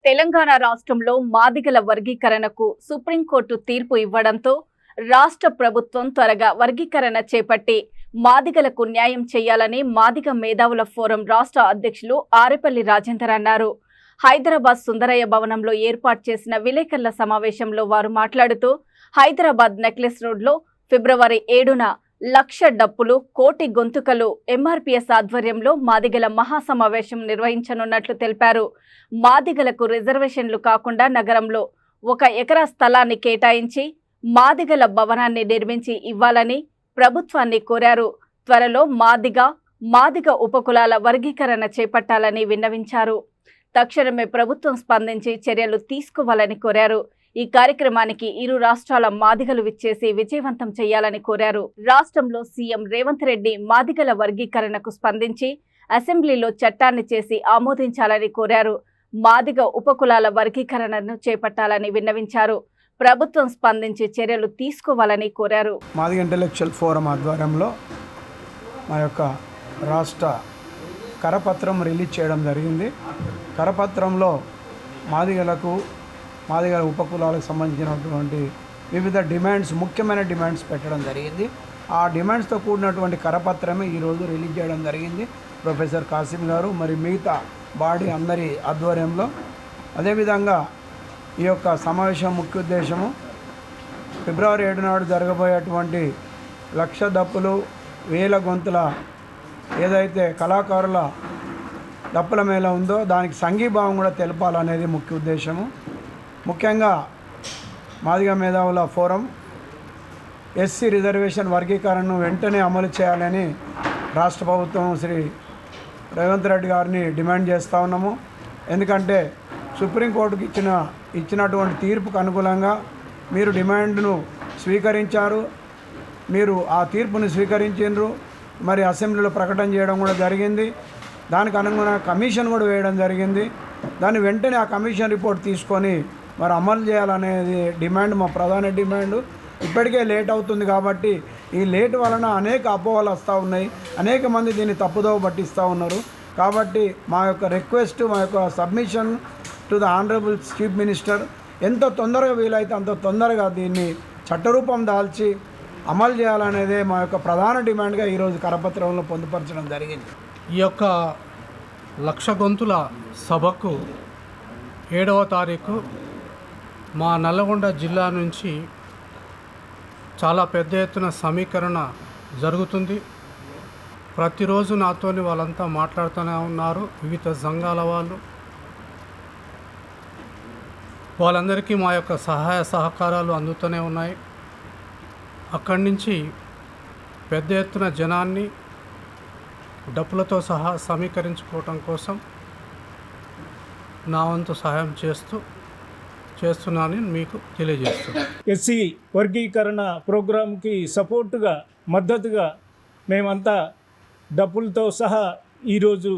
తెలంగాణ రాష్ట్రంలో మాదిగల వర్గీకరణకు సుప్రీంకోర్టు తీర్పు ఇవ్వడంతో రాష్ట్ర ప్రభుత్వం త్వరగా వర్గీకరణ చేపట్టి మాదిగలకు న్యాయం చేయాలని మాదిగ మేధావుల ఫోరం రాష్ట్ర అధ్యక్షులు ఆరేపల్లి రాజేందర్ అన్నారు. హైదరాబాద్ సుందరయ్య భవనంలో ఏర్పాటు చేసిన విలేకరుల సమావేశంలో వారు మాట్లాడుతూ హైదరాబాద్ నెక్లెస్ రోడ్లో ఫిబ్రవరి 7న లక్ష డప్పులు కోటి గొంతుకలు ఎంఆర్పీఎస్ ఆధ్వర్యంలో మాదిగల మహాసమావేశం నిర్వహించనున్నట్లు తెలిపారు. మాదిగలకు రిజర్వేషన్లు కాకుండా నగరంలో 1 ఎకరా స్థలాన్ని కేటాయించి మాదిగల భవనాన్ని నిర్మించి ఇవ్వాలని ప్రభుత్వాన్ని కోరారు. త్వరలో మాదిగ ఉపకులాల వర్గీకరణ చేపట్టాలని విన్నవించారు. తక్షణమే ప్రభుత్వం స్పందించి చర్యలు తీసుకోవాలని కోరారు. ఈ కార్యక్రమానికి ఇరు రాష్ట్రాల మాదిగలు విచ్చేసి విజయవంతం చేయాలని కోరారు. రాష్ట్రంలో సీఎం రేవంత్ రెడ్డి మాదిగల వర్గీకరణకు స్పందించి అసెంబ్లీలో చట్టాన్ని చేసి ఆమోదించాలని కోరారు. మాదిగ ఉపకులాల వర్గీకరణను చేపట్టాలని విన్నవించారు. ప్రభుత్వం స్పందించి చర్యలు తీసుకోవాలని కోరారు. మాదిగ ఇంటెలెక్చువల్ ఫోరం ఆధ్వర్యంలో మా యొక్క రాష్ట్ర కరపత్రం రిలీజ్ చేయడం జరిగింది. కరపత్రంలో మాదిగల ఉపకులాలకు సంబంధించినటువంటి వివిధ డిమాండ్స్, ముఖ్యమైన డిమాండ్స్ పెట్టడం జరిగింది. ఆ డిమాండ్స్తో కూడినటువంటి కరపత్రమే ఈరోజు రిలీజ్ చేయడం జరిగింది. ప్రొఫెసర్ కాసిం గారు మరి మిగతా బాడీ అందరి ఆధ్వర్యంలో. అదేవిధంగా ఈ యొక్క సమావేశం ముఖ్య ఉద్దేశము ఫిబ్రవరి 7 నాడు జరగబోయేటువంటి లక్ష డప్పులు, వేల గొంతుల ఏదైతే కళాకారుల డప్పుల మేళ ఉందో దానికి సంఘీభావం కూడా తెలపాలనేది ముఖ్య ఉద్దేశము. ముఖ్యంగా మాదిగ మేధావుల ఫోరం ఎస్సీ రిజర్వేషన్ వర్గీకరణను వెంటనే అమలు చేయాలని రాష్ట్ర ప్రభుత్వం శ్రీ రేవంత్ రెడ్డి గారిని డిమాండ్ చేస్తూ ఉన్నాము. ఎందుకంటే సుప్రీంకోర్టుకి ఇచ్చినటువంటి తీర్పుకు అనుకూలంగా మీరు డిమాండ్ను స్వీకరించారు. మీరు ఆ తీర్పును స్వీకరించారు. మరి అసెంబ్లీలో ప్రకటన చేయడం కూడా జరిగింది. దానికి అనుగుణంగా కమిషన్ కూడా వేయడం జరిగింది. దాన్ని వెంటనే ఆ కమిషన్ రిపోర్ట్ తీసుకొని మరి అమలు చేయాలనేది డిమాండ్, మా ప్రధాన డిమాండ్. ఇప్పటికే లేట్ అవుతుంది కాబట్టి ఈ లేట్ వలన అనేక అపోహలు వస్తూ ఉన్నాయి. అనేక మంది దీన్ని తప్పుదోవ పట్టిస్తూ ఉన్నారు. కాబట్టి మా యొక్క రిక్వెస్ట్, మా యొక్క submission to the honourable chief minister, ఎంత తొందరగా వీలైతే అంత తొందరగా దీన్ని చట్టరూపం దాల్చి అమలు చేయాలనేదే మా యొక్క ప్రధాన డిమాండ్గా ఈరోజు కరపత్రంలో పొందుపరచడం జరిగింది. ఈ యొక్క లక్ష గొంతుల సభకు 7వ తారీఖు మా నల్లగొండ జిల్లా నుంచి చాలా పెద్ద ఎత్తున సమీకరణ జరుగుతుంది. ప్రతిరోజు నాతోని వాళ్ళంతా మాట్లాడుతూనే ఉన్నారు. వివిధ సంఘాల వాళ్ళందరికీ మా యొక్క సహాయ సహకారాలు అందుతూనే ఉన్నాయి. అక్కడి నుంచి పెద్ద ఎత్తున జనాన్ని డప్పులతో సహా సమీకరించుకోవటం కోసం నా వంతు సహాయం చేస్తున్నానని మీకు తెలియజేస్తున్నాను. ఎస్సీ వర్గీకరణ ప్రోగ్రాంకి సపోర్టుగా, మద్దతుగా మేమంతా డప్పులతో సహా ఈరోజు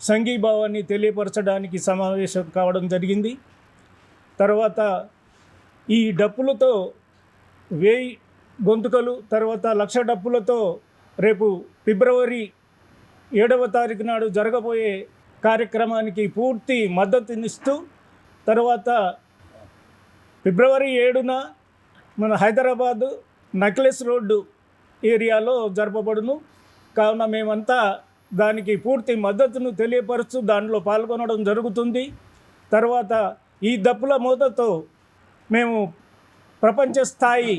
సంఘీభావాన్ని తెలియపరచడానికి సమావేశం కావడం జరిగింది. తర్వాత ఈ డప్పులతో 1000 గొంతుకలు, తర్వాత లక్ష డప్పులతో రేపు ఫిబ్రవరి 7వ తారీఖు నాడు జరగబోయే కార్యక్రమానికి పూర్తి మద్దతునిస్తూ, తర్వాత ఫిబ్రవరి 7న మన హైదరాబాదు నెక్లెస్ రోడ్డు ఏరియాలో జరపబడును. కావున మేమంతా దానికి పూర్తి మద్దతును తెలియపరుస్తూ దానిలో పాల్గొనడం జరుగుతుంది. తర్వాత ఈ డప్పుల మోతతో మేము ప్రపంచ స్థాయి